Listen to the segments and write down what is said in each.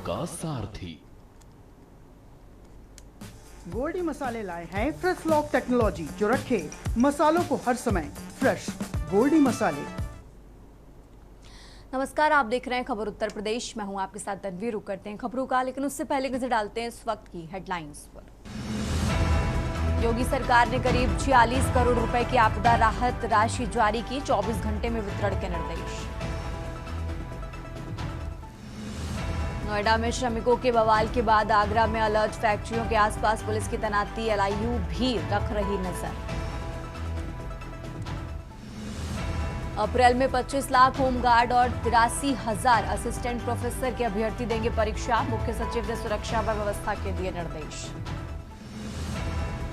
का सारथी। गोल्डी मसाले लाए हैं फ्रेश लॉक टेक्नोलॉजी जो रखे मसालों को हर समय फ्रेश। गोल्डी मसाले। नमस्कार, आप देख रहे हैं खबर उत्तर प्रदेश। मैं हूं आपके साथ तनवीर। रुक करते हैं खबरों का, लेकिन उससे पहले नजर डालते हैं इस वक्त की हेडलाइंस पर। योगी सरकार ने करीब 46 करोड़ रुपए की आपदा राहत राशि जारी की, 24 घंटे में वितरण के निर्देश। नोएडा में श्रमिकों के बवाल के बाद आगरा में अलर्ट, फैक्ट्रियों के आसपास पुलिस की तैनाती, एलआईयू भी रख रही नजर। अप्रैल में 25 लाख होमगार्ड और 83,000 असिस्टेंट प्रोफेसर के अभ्यर्थी देंगे परीक्षा, मुख्य सचिव ने सुरक्षा व व्यवस्था के दिए निर्देश।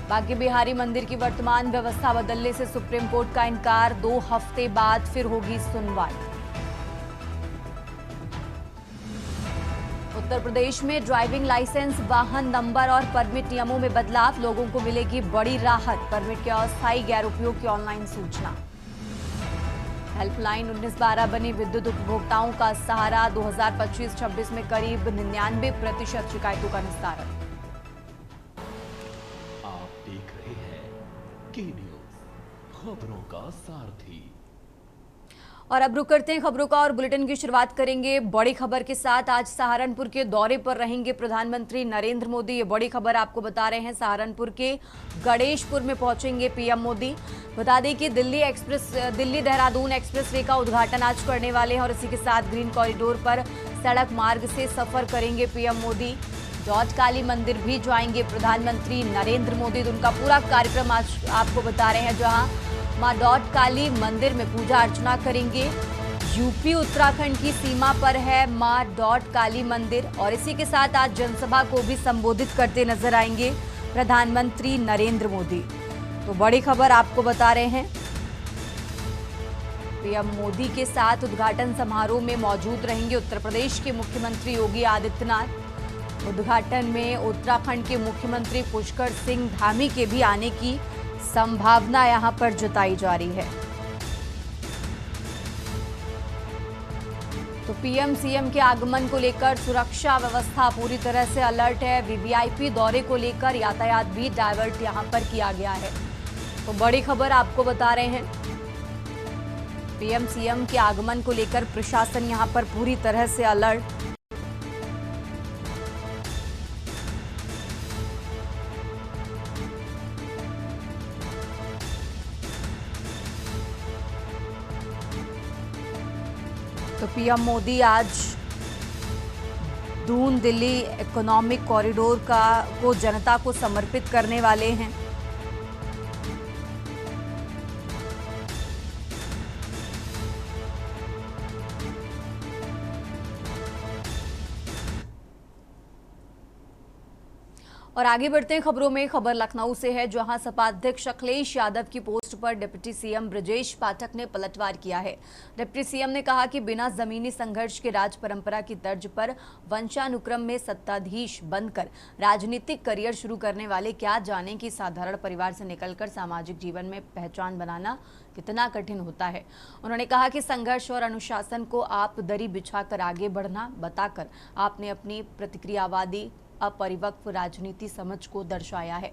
बांके बिहारी मंदिर की वर्तमान व्यवस्था बदलने से सुप्रीम कोर्ट का इनकार, 2 हफ्ते बाद फिर होगी सुनवाई। उत्तर प्रदेश में ड्राइविंग लाइसेंस, वाहन नंबर और परमिट नियमों में बदलाव, लोगों को मिलेगी बड़ी राहत, परमिट के अस्थायी गैर उपयोग की ऑनलाइन सूचना। हेल्पलाइन 1912 बनी विद्युत उपभोक्ताओं का सहारा, 2025-26 में करीब 99% शिकायतों का निस्तारण। आप देख रहे हैं के न्यूज, खबरों का सारथी। और अब रुक करते हैं खबरों का और बुलेटिन की शुरुआत करेंगे बड़ी खबर के साथ। आज सहारनपुर के दौरे पर रहेंगे प्रधानमंत्री नरेंद्र मोदी। ये बड़ी खबर आपको बता रहे हैं, सहारनपुर के गणेशपुर में पहुंचेंगे पीएम मोदी। बता दें कि दिल्ली देहरादून एक्सप्रेस वे का उद्घाटन आज करने वाले हैं और इसी के साथ ग्रीन कॉरिडोर पर सड़क मार्ग से सफर करेंगे पीएम मोदी। डॉट काली मंदिर भी जाएंगे प्रधानमंत्री नरेंद्र मोदी। तो उनका पूरा कार्यक्रम आज आपको बता रहे हैं, जहां मां डॉट काली मंदिर में पूजा अर्चना करेंगे। यूपी उत्तराखंड की सीमा पर है मां डॉट काली मंदिर और इसी के साथ आज जनसभा को भी संबोधित करते नजर आएंगे प्रधानमंत्री नरेंद्र मोदी। तो बड़ी खबर आपको बता रहे हैं, पीएम मोदी के साथ उद्घाटन समारोह में मौजूद रहेंगे उत्तर प्रदेश के मुख्यमंत्री योगी आदित्यनाथ। उद्घाटन में उत्तराखंड के मुख्यमंत्री पुष्कर सिंह धामी के भी आने की संभावना यहां पर जताई जा रही है। तो पीएम सीएम के आगमन को लेकर सुरक्षा व्यवस्था पूरी तरह से अलर्ट है। वीवीआईपी दौरे को लेकर यातायात भी डाइवर्ट यहां पर किया गया है। तो बड़ी खबर आपको बता रहे हैं, पीएम सीएम के आगमन को लेकर प्रशासन यहां पर पूरी तरह से अलर्ट। तो पीएम मोदी आज दून दिल्ली इकोनॉमिक कॉरिडोर को जनता को समर्पित करने वाले हैं। और आगे बढ़ते हैं खबरों में। खबर लखनऊ से है, जहां सपा अध्यक्ष अखिलेश यादव की पोस्ट पर डिप्टी सीएम ब्रजेश पाठक ने पलटवार किया है। डिप्टी सीएम ने कहा कि बिना जमीनी संघर्ष के राज परंपरा की तर्ज पर वंशानुक्रम में सत्ताधीश बनकर राजनीतिक करियर शुरू करने वाले क्या जाने कि साधारण परिवार से निकलकर सामाजिक जीवन में पहचान बनाना कितना कठिन होता है। उन्होंने कहा कि संघर्ष और अनुशासन को आप दरी बिछाकर आगे बढ़ना बताकर आपने अपनी प्रतिक्रियावादी अपरिपक्व राजनीति समझ को दर्शाया है।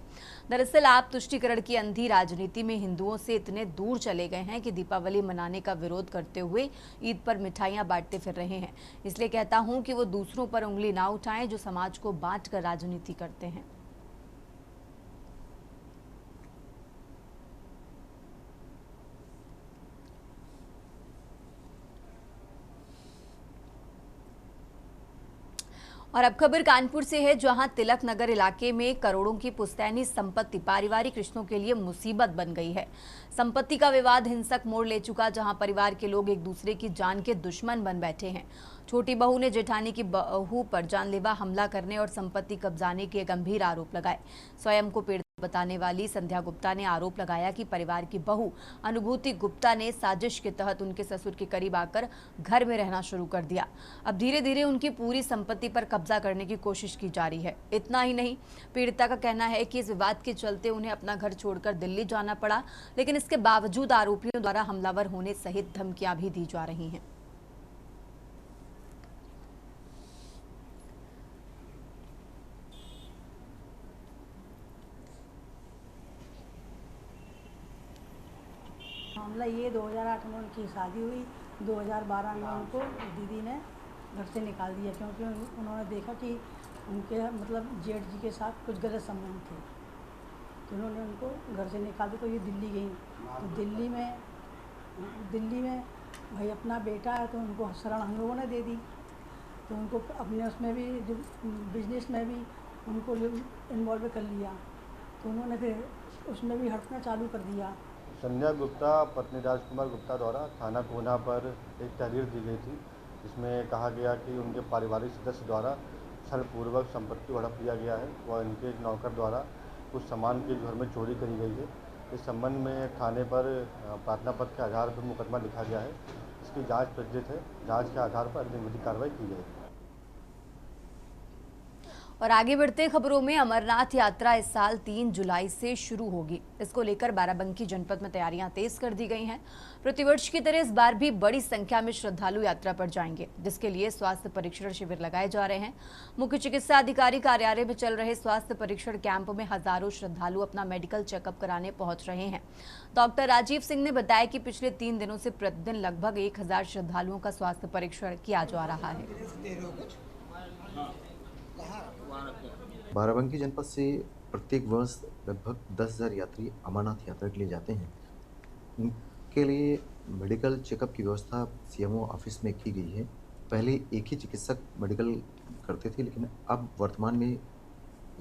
दरअसल आप तुष्टीकरण की अंधी राजनीति में हिंदुओं से इतने दूर चले गए हैं कि दीपावली मनाने का विरोध करते हुए ईद पर मिठाइयां बांटते फिर रहे हैं। इसलिए कहता हूं कि वो दूसरों पर उंगली ना उठाएं जो समाज को बांट कर राजनीति करते हैं। और अब खबर कानपुर से है, जहां तिलक नगर इलाके में करोड़ों की पुश्तैनी संपत्ति पारिवारिक रिश्तों के लिए मुसीबत बन गई है। संपत्ति का विवाद हिंसक मोड़ ले चुका, जहां परिवार के लोग एक दूसरे की जान के दुश्मन बन बैठे हैं। छोटी बहू ने जेठानी की बहू पर जानलेवा हमला करने और संपत्ति कब्जाने के गंभीर आरोप लगाए। स्वयं को पीड़ित बताने वाली संध्या गुप्ता ने आरोप लगाया कि परिवार की बहू अनुभूति गुप्ता ने साजिश के तहत उनके ससुर के करीब आकर घर में रहना शुरू कर दिया। अब धीरे धीरे उनकी पूरी संपत्ति पर कब्जा करने की कोशिश की जा रही है। इतना ही नहीं, पीड़िता का कहना है कि इस विवाद के चलते उन्हें अपना घर छोड़कर दिल्ली जाना पड़ा, लेकिन इसके बावजूद आरोपियों द्वारा हमलावर होने सहित धमकियां भी दी जा रही हैं। मामला ये 2008 में उनकी शादी हुई, 2012 में उनको दीदी ने घर से निकाल दिया क्योंकि उन्होंने देखा कि उनके मतलब जेठ जी के साथ कुछ गलत संबंध थे, तो उन्होंने उनको घर से निकाल दिया। तो ये दिल्ली गई, तो दिल्ली में भाई अपना बेटा है तो उनको शरण हम लोगों ने दे दी, तो उनको अपने उसमें भी जो बिजनेस में भी उनको इन्वॉल्व कर लिया, तो उन्होंने फिर उसमें भी हड़पना चालू कर दिया। संध्या गुप्ता पत्नी राजकुमार गुप्ता द्वारा थाना कोना पर एक तहरीर दी गई थी, जिसमें कहा गया कि उनके पारिवारिक सदस्य द्वारा छलपूर्वक संपत्ति हड़प लिया गया है व इनके एक नौकर द्वारा कुछ सामान के घर में चोरी करी गई है। इस संबंध में थाने पर प्रार्थना पत्र के आधार पर मुकदमा लिखा गया है। इसकी जांच प्रचलित है, जांच के आधार पर अग्रिम विधिक कार्रवाई की जाएगी। और आगे बढ़ते खबरों में, अमरनाथ यात्रा इस साल 3 जुलाई से शुरू होगी। इसको लेकर बाराबंकी जनपद में तैयारियां तेज कर दी गई हैं। प्रतिवर्ष की तरह इस बार भी बड़ी संख्या में श्रद्धालु यात्रा पर जाएंगे, जिसके लिए स्वास्थ्य परीक्षण शिविर लगाए जा रहे हैं। मुख्य चिकित्सा अधिकारी कार्यालय में चल रहे स्वास्थ्य परीक्षण कैंप में हजारों श्रद्धालु अपना मेडिकल चेकअप कराने पहुंच रहे हैं। डॉक्टर राजीव सिंह ने बताया कि पिछले 3 दिनों से प्रतिदिन लगभग 1000 श्रद्धालुओं का स्वास्थ्य परीक्षण किया जा रहा है। बाराबंकी जनपद से प्रत्येक वर्ष लगभग 10,000 यात्री अमरनाथ यात्रा के लिए जाते हैं। उनके लिए मेडिकल चेकअप की व्यवस्था सीएमओ ऑफिस में की गई है। पहले एक ही चिकित्सक मेडिकल करते थे, लेकिन अब वर्तमान में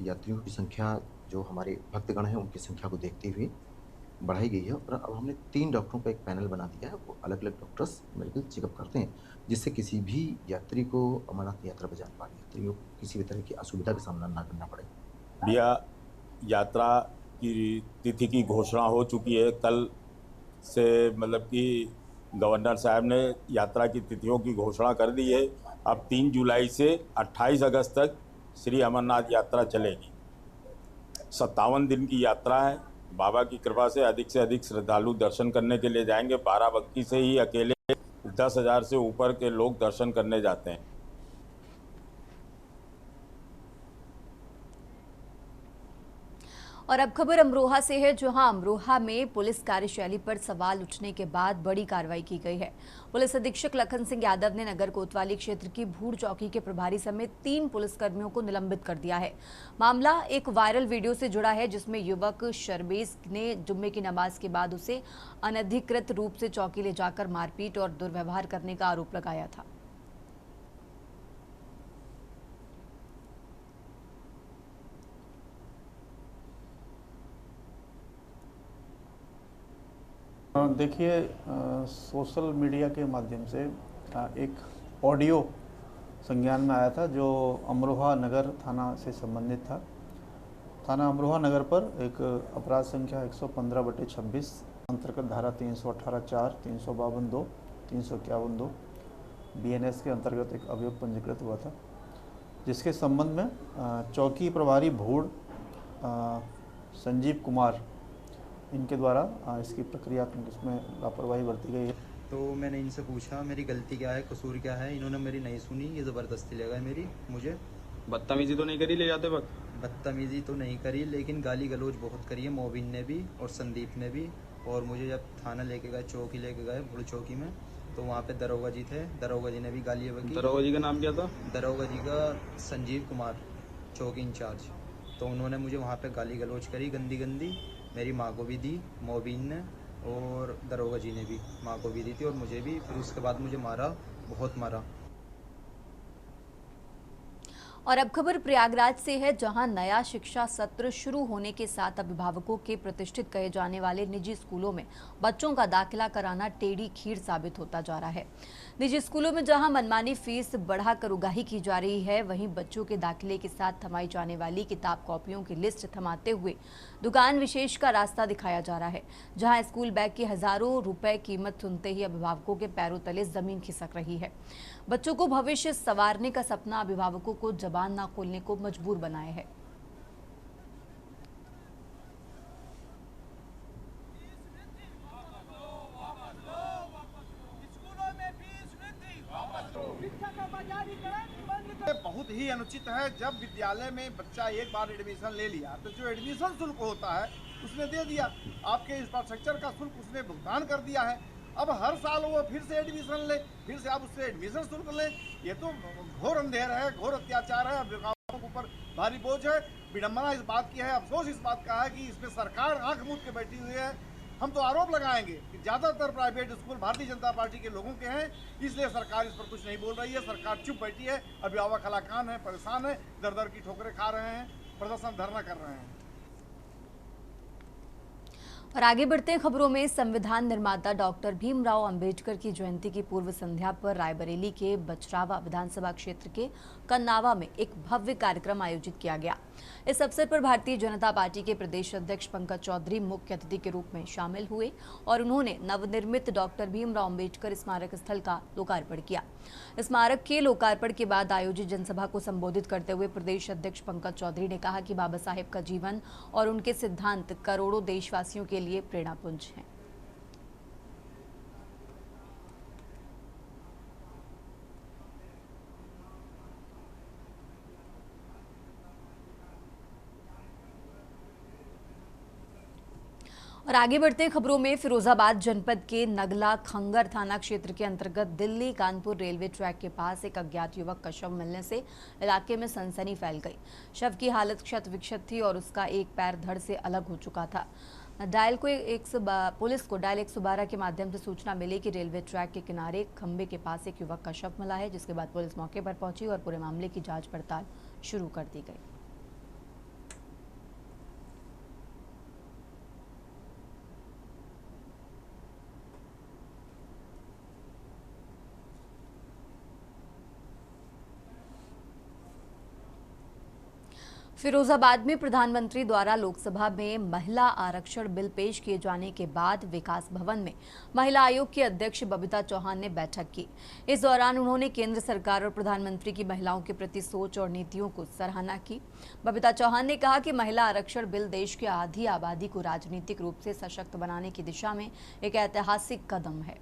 यात्रियों की संख्या, जो हमारे भक्तगण हैं उनकी संख्या को देखते हुए बढ़ाई गई है और अब हमने 3 डॉक्टरों का एक पैनल बना दिया है। वो अलग अलग डॉक्टर्स मेडिकल चेकअप करते हैं, जिससे किसी भी यात्री को अमरनाथ यात्रा पर जाने वाले यात्रियों को किसी भी तरह की असुविधा का सामना ना करना पड़े। भैया, यात्रा की तिथि की घोषणा हो चुकी है। कल से मतलब कि गवर्नर साहब ने यात्रा की तिथियों की घोषणा कर दी है। अब 3 जुलाई से 28 अगस्त तक श्री अमरनाथ यात्रा चलेगी। 57 दिन की यात्रा है। बाबा की कृपा से अधिक श्रद्धालु दर्शन करने के लिए जाएंगे। बाराबंकी से ही अकेले 10,000 से ऊपर के लोग दर्शन करने जाते हैं। और अब खबर अमरोहा से है, जहां अमरोहा में पुलिस कार्यशैली पर सवाल उठने के बाद बड़ी कार्रवाई की गई है। पुलिस अधीक्षक लखन सिंह यादव ने नगर कोतवाली क्षेत्र की भूड़ चौकी के प्रभारी समेत 3 पुलिसकर्मियों को निलंबित कर दिया है। मामला एक वायरल वीडियो से जुड़ा है, जिसमें युवक शर्बेज ने जुम्मे की नमाज के बाद उसे अनधिकृत रूप से चौकी ले जाकर मारपीट और दुर्व्यवहार करने का आरोप लगाया था। देखिए, सोशल मीडिया के माध्यम से एक ऑडियो संज्ञान में आया था, जो अमरोहा नगर थाना से संबंधित था। थाना अमरोहा नगर पर एक अपराध संख्या 115/26 अंतर्गत धारा 318(4), 352(2), 351(2) BNS के अंतर्गत एक अभियोग पंजीकृत हुआ था, जिसके संबंध में चौकी प्रभारी भूड़ संजीव कुमार इनके द्वारा इसकी प्रक्रियात्मक इसमें लापरवाही बरती गई है। तो मैंने इनसे पूछा मेरी गलती क्या है, कसूर क्या है। इन्होंने मेरी नहीं सुनी, ये ज़बरदस्ती लगाई मेरी। मुझे बदतमीजी तो नहीं करी ले जाते वक्त? बदतमीजी तो नहीं करी, लेकिन गाली गलौज बहुत करी है। मोबिन ने भी और संदीप ने भी। और मुझे जब थाना लेके गए, चौकी लेके गए भूड़ चौकी में, तो वहाँ पे दरोगा जी थे। दरोगा जी ने भी गालियाँ बकी। दरोगा जी का नाम क्या था? दरोगा जी का संजीव कुमार, चौकी इंचार्ज। तो उन्होंने मुझे वहाँ पे गाली गलौज करी, गंदी गंदी। मेरी माँ को भी दी मोबिन ने, और दरोगा जी ने भी माँ को भी दी थी, और मुझे भी। फिर उसके बाद मुझे मारा, बहुत मारा। और अब खबर प्रयागराज से है, जहां नया शिक्षा सत्र शुरू होने के साथ अभिभावकों के प्रतिष्ठित कहे जाने वाले निजी स्कूलों में बच्चों का दाखिला कराना टेढ़ी खीर साबित होता जा रहा है। निजी स्कूलों में जहां मनमानी फीस बढ़ाकर उगाही की जा रही है, वहीं बच्चों के दाखिले के साथ थमाई जाने वाली किताब कॉपियों की लिस्ट थमाते हुए दुकान विशेष का रास्ता दिखाया जा रहा है। जहां स्कूल बैग की हजारों रुपए कीमत सुनते ही अभिभावकों के पैरों तले जमीन खिसक रही है। बच्चों को भविष्य संवारने का सपना अभिभावकों को जबान ना खोलने को मजबूर बनाया है। बहुत ही अनुचित है। जब विद्यालय में बच्चा एक बार एडमिशन ले लिया, तो जो एडमिशन शुल्क होता है उसने दे दिया, आपके इंफ्रास्ट्रक्चर का शुल्क उसने भुगतान कर दिया है। अब हर साल वो फिर से एडमिशन ले, फिर से आप उससे एडमिशन शुल्क लें, ये तो घोर अंधेर है, घोर अत्याचार है, अभिभावकों के ऊपर भारी बोझ है। विडम्बना इस बात की है, अफसोस इस बात का है कि इसमें सरकार आंख मूंद के बैठी हुई है। हम तो आरोप लगाएंगे कि ज़्यादातर private school Bharatiya Janata party के लोगों के हैं, इसलिए सरकार इस पर कुछ नहीं बोल रही है। सरकार चुप बैठी है, अभिभावक हलाकान है, परेशान है, दर दर की ठोकरें खा रहे हैं, प्रदर्शन धरना कर रहे हैं। और आगे बढ़ते हैं खबरों में। संविधान निर्माता डॉक्टर भीमराव अंबेडकर की जयंती की पूर्व संध्या पर रायबरेली के बचरावा विधानसभा क्षेत्र के कन्नावा में एक भव्य कार्यक्रम आयोजित किया गया। इस अवसर पर भारतीय जनता पार्टी के प्रदेश अध्यक्ष पंकज चौधरी मुख्य अतिथि के रूप में शामिल हुए और उन्होंने नवनिर्मित डॉक्टर भीमराव अंबेडकर स्मारक स्थल का लोकार्पण किया। स्मारक के लोकार्पण के बाद आयोजित जनसभा को संबोधित करते हुए प्रदेश अध्यक्ष पंकज चौधरी ने कहा कि बाबा साहेब का जीवन और उनके सिद्धांत करोड़ों देशवासियों के लिए प्रेरणापुंज हैं। और आगे बढ़ते हैं खबरों में। फिरोजाबाद जनपद के नगला खंगर थाना क्षेत्र के अंतर्गत दिल्ली कानपुर रेलवे ट्रैक के पास एक अज्ञात युवक का शव मिलने से इलाके में सनसनी फैल गई। शव की हालत क्षत विक्षत थी और उसका एक पैर धड़ से अलग हो चुका था। पुलिस को डायल 112 के माध्यम से सूचना मिली कि रेलवे ट्रैक के किनारे खंबे के पास एक युवक का शव मिला है, जिसके बाद पुलिस मौके पर पहुंची और पूरे मामले की जांच पड़ताल शुरू कर दी गई। फिरोजाबाद में प्रधानमंत्री द्वारा लोकसभा में महिला आरक्षण बिल पेश किए जाने के बाद विकास भवन में महिला आयोग की अध्यक्ष बबीता चौहान ने बैठक की। इस दौरान उन्होंने केंद्र सरकार और प्रधानमंत्री की महिलाओं के प्रति सोच और नीतियों को सराहना की। बबीता चौहान ने कहा कि महिला आरक्षण बिल देश की आधी आबादी को राजनीतिक रूप से सशक्त बनाने की दिशा में एक ऐतिहासिक कदम है।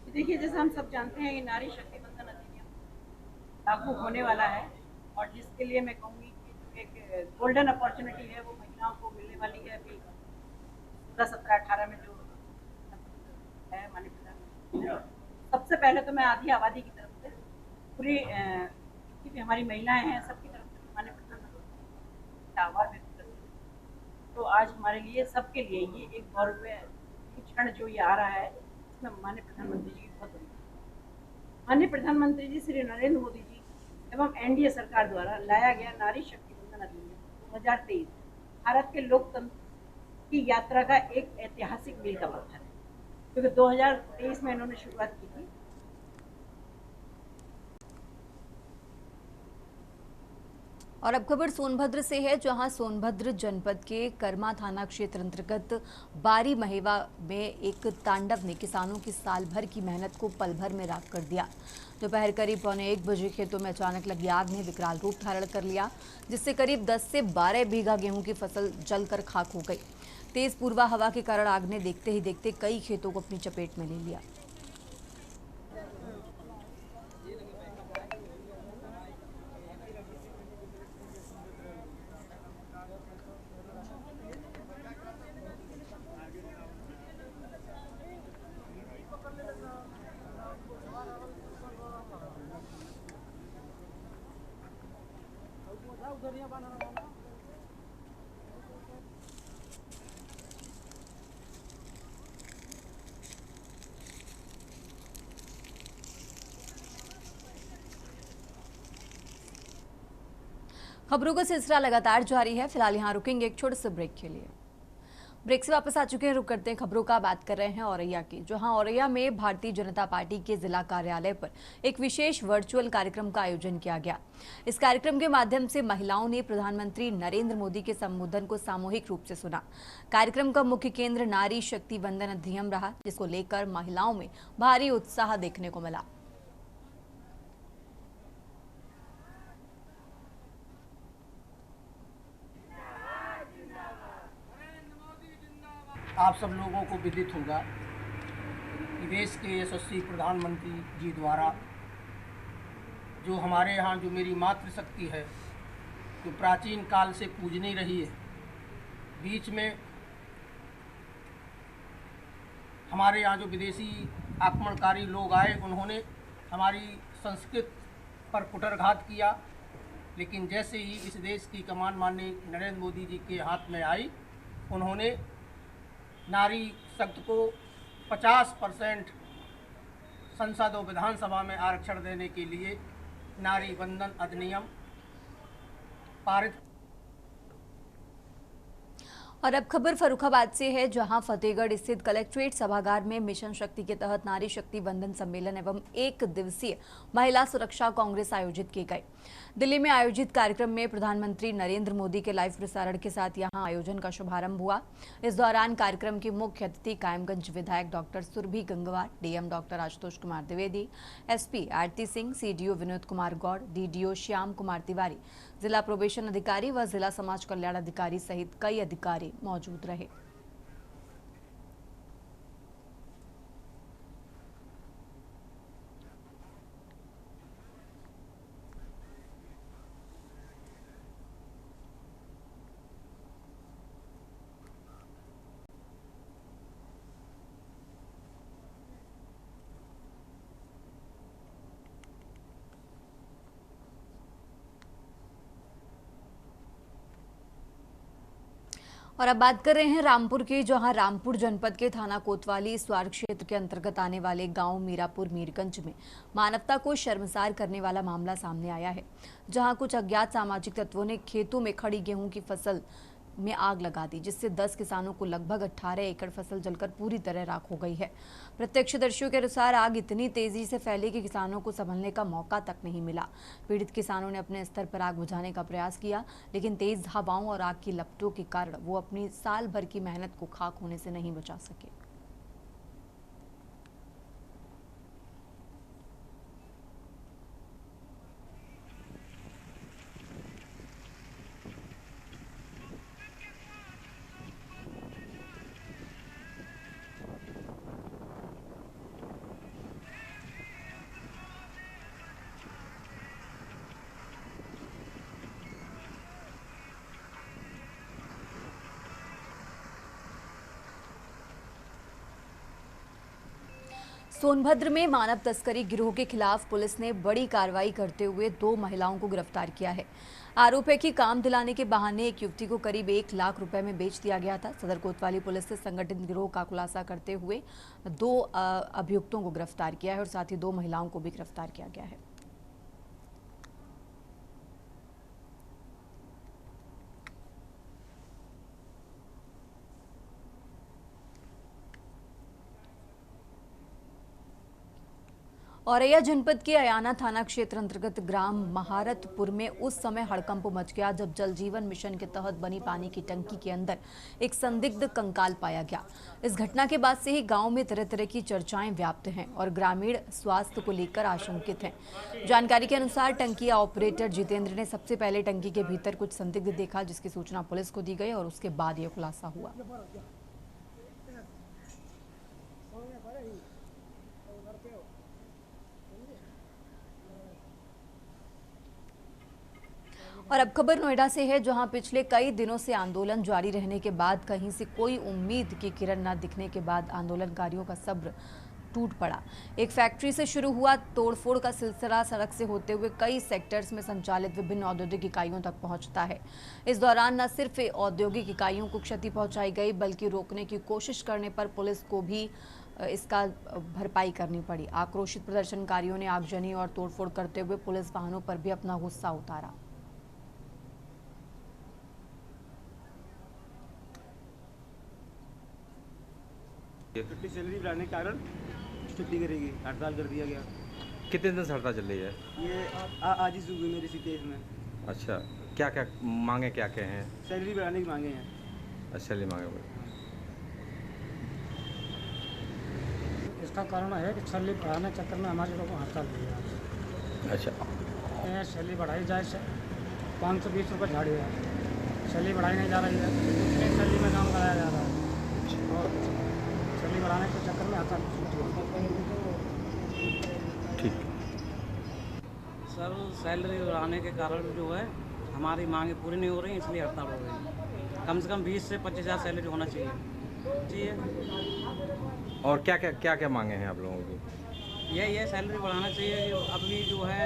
देखिए, जैसा हम सब जानते हैं, ये नारी शक्ति बंधन अधिनियम लागू होने वाला है और जिसके लिए मैं कहूँगी कि जो एक गोल्डन अपॉर्चुनिटी है वो महिलाओं को मिलने वाली है। अभी 2017-18 में जो है माननीय प्रधानमंत्री, सबसे पहले तो मैं आधी आबादी की तरफ से पूरी भी हमारी महिलाएं हैं सबकी तरफ से माननीय प्रधानमंत्री आभार व्यक्त करती हूँ। तो आज हमारे लिए सबके लिए ये एक गौरव क्षण जो ये आ रहा है, इसमें माननीय प्रधानमंत्री जी बहुत बड़ी, माननीय प्रधानमंत्री जी श्री नरेंद्र मोदी जी एवं एनडीए सरकार द्वारा लाया गया नारी शक्ति बंधन अधिनियम 2023 भारत के लोकतंत्र की यात्रा का एक ऐतिहासिक मील का पत्थर है, क्योंकि 2023 में इन्होंने शुरुआत की थी। और अब खबर सोनभद्र से है, जहां सोनभद्र जनपद के कर्मा थाना क्षेत्र अंतर्गत बारी महेवा में एक तांडव ने किसानों की साल भर की मेहनत को पल भर में राख कर दिया। दोपहर करीब 1:15 बजे खेतों में अचानक लगी आग ने विकराल रूप धारण कर लिया, जिससे करीब 10 से 12 बीघा गेहूं की फसल जलकर खाक हो गई। तेज पूर्वा हवा के कारण आग ने देखते ही देखते कई खेतों को अपनी चपेट में ले लिया। खबरों का सिलसिला लगातार जारी है। फिलहाल यहाँ रुकेंगे एक छोटे से ब्रेक के लिए। ब्रेक से वापस आ चुके हैं, रुक करते हैं खबरों का। बात कर रहे हैं औरैया की, जहां औरैया में भारतीय जनता पार्टी के जिला कार्यालय पर एक विशेष वर्चुअल कार्यक्रम का आयोजन किया गया। इस कार्यक्रम के माध्यम से महिलाओं ने प्रधानमंत्री नरेंद्र मोदी के संबोधन को सामूहिक रूप से सुना। कार्यक्रम का मुख्य केंद्र नारी शक्ति बंधन अधिनियम रहा, जिसको लेकर महिलाओं में भारी उत्साह देखने को मिला। आप सब लोगों को विदित होगा देश के यशस्वी प्रधानमंत्री जी द्वारा जो हमारे यहाँ जो मेरी मातृशक्ति है जो प्राचीन काल से पूजनीय रही है, बीच में हमारे यहाँ जो विदेशी आक्रमणकारी लोग आए उन्होंने हमारी संस्कृत पर कुठारघात किया, लेकिन जैसे ही इस देश की कमान माननीय नरेंद्र मोदी जी के हाथ में आई, उन्होंने नारी शक्ति को 50% संसद और विधानसभा में आरक्षण देने के लिए नारी बंधन अधिनियम पारित। और अब खबर फर्रुखाबाद से है, जहां फतेहगढ़ स्थित कलेक्ट्रेट सभागार में मिशन शक्ति के तहत नारी शक्ति बंधन सम्मेलन एवं 1 दिवसीय महिला सुरक्षा कांग्रेस आयोजित किए गए। दिल्ली में आयोजित कार्यक्रम में प्रधानमंत्री नरेंद्र मोदी के लाइव प्रसारण के साथ यहां आयोजन का शुभारंभ हुआ। इस दौरान कार्यक्रम की मुख्य अतिथि कायमगंज विधायक doctor Surabhi Gangwar, DM doctor Ashutosh Kumar Dwivedi, SP Aarti Singh, CDO Vinod Kumar Gaur, DDO Shyam Kumar Tiwari, जिला प्रोबेशन अधिकारी व जिला समाज कल्याण अधिकारी सहित कई अधिकारी मौजूद रहे। और अब बात कर रहे हैं रामपुर की, जहां रामपुर जनपद के थाना कोतवाली स्वार क्षेत्र के अंतर्गत आने वाले गांव मीरापुर मीरगंज में मानवता को शर्मसार करने वाला मामला सामने आया है, जहां कुछ अज्ञात सामाजिक तत्वों ने खेतों में खड़ी गेहूं की फसल में आग लगा दी, जिससे 10 किसानों को लगभग 18 एकड़ फसल जलकर पूरी तरह राख हो गई है। प्रत्यक्षदर्शियों के अनुसार आग इतनी तेजी से फैली कि किसानों को संभलने का मौका तक नहीं मिला। पीड़ित किसानों ने अपने स्तर पर आग बुझाने का प्रयास किया, लेकिन तेज हवाओं और आग की लपटों के कारण वो अपनी साल भर की मेहनत को खाक होने से नहीं बचा सके। सोनभद्र में मानव तस्करी गिरोह के खिलाफ पुलिस ने बड़ी कार्रवाई करते हुए 2 महिलाओं को गिरफ्तार किया है। आरोप है कि काम दिलाने के बहाने एक युवती को करीब 1 लाख रुपए में बेच दिया गया था। सदर कोतवाली पुलिस ने संगठित गिरोह का खुलासा करते हुए 2 अभियुक्तों को गिरफ्तार किया है और साथ ही 2 महिलाओं को भी गिरफ्तार किया गया है। औरैया जनपद के अयाना थाना क्षेत्र अंतर्गत ग्राम महारतपुर में उस समय हड़कंप मच गया जब जल जीवन मिशन के तहत बनी पानी की टंकी के अंदर एक संदिग्ध कंकाल पाया गया। इस घटना के बाद से ही गांव में तरह तरह की चर्चाएं व्याप्त हैं और ग्रामीण स्वास्थ्य को लेकर आशंकित हैं। जानकारी के अनुसार टंकी ऑपरेटर जितेंद्र ने सबसे पहले टंकी के भीतर कुछ संदिग्ध देखा, जिसकी सूचना पुलिस को दी गई और उसके बाद यह खुलासा हुआ। और अब खबर नोएडा से है, जहां पिछले कई दिनों से आंदोलन जारी रहने के बाद कहीं से कोई उम्मीद की किरण न दिखने के बाद आंदोलनकारियों का सब्र टूट पड़ा। एक फैक्ट्री से शुरू हुआ तोड़फोड़ का सिलसिला सड़क से होते हुए कई सेक्टर्स में संचालित विभिन्न औद्योगिक इकाइयों तक पहुंचता है। इस दौरान न सिर्फ औद्योगिक इकाइयों को क्षति पहुंचाई गई, बल्कि रोकने की कोशिश करने पर पुलिस को भी इसका भरपाई करनी पड़ी। आक्रोशित प्रदर्शनकारियों ने आगजनी और तोड़फोड़ करते हुए पुलिस वाहनों पर भी अपना गुस्सा उतारा। छुट्टी सैलरी बढ़ाने के कारण छुट्टी करेगी, हड़ताल कर दिया गया। कितने दिन से हड़ताल चल रही है? ये आज ही शुरू हुई मेरी सी केस में। अच्छा, क्या क्या मांगे क्या क्या हैं? सैलरी बढ़ाने की मांगे हैं। अच्छा, सैलरी मांगे हुए। इसका कारण है कि सैलरी बढ़ाने के चक्कर में हमारे लोगों को हड़ताल हुई है। अच्छा, सैलरी बढ़ाई जाए 520 रुपये झाड़ी है, सैलरी बढ़ाई नहीं जा रही है, सैलरी में काम कराया जा रहा है और सैलरी बढ़ा बढ़ाने के चक्कर में हड़ताल छूटी है। ठीक। सर सैलरी बढ़ाने के कारण जो है हमारी मांगें पूरी नहीं हो रही, इसलिए हड़ताल हो रही है। कम से कम 20 से 25,000 सैलरी होना चाहिए। और क्या क्या क्या क्या मांगे हैं आप लोगों की? ये सैलरी बढ़ाना चाहिए। अभी जो है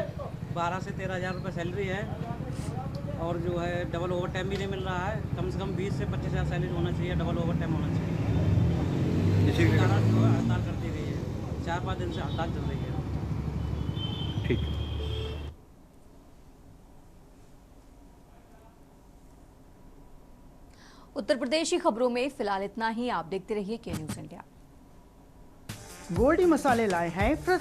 12 से 13,000 रुपये सैलरी है और जो है डबल ओवर टाइम भी नहीं मिल रहा है। कम से कम 20 से 25,000 सैलरी होना चाहिए, डबल ओवर टाइम होना चाहिए। इसी के कारण जो है हड़ताल कर दी गई है। 4-5 दिन से हड़ताल चल रही है। ठीक। उत्तर प्रदेश की खबरों में फिलहाल इतना ही। आप देखते रहिए के न्यूज़ इंडिया। गोल्डी मसाले लाए हैं फ्रेश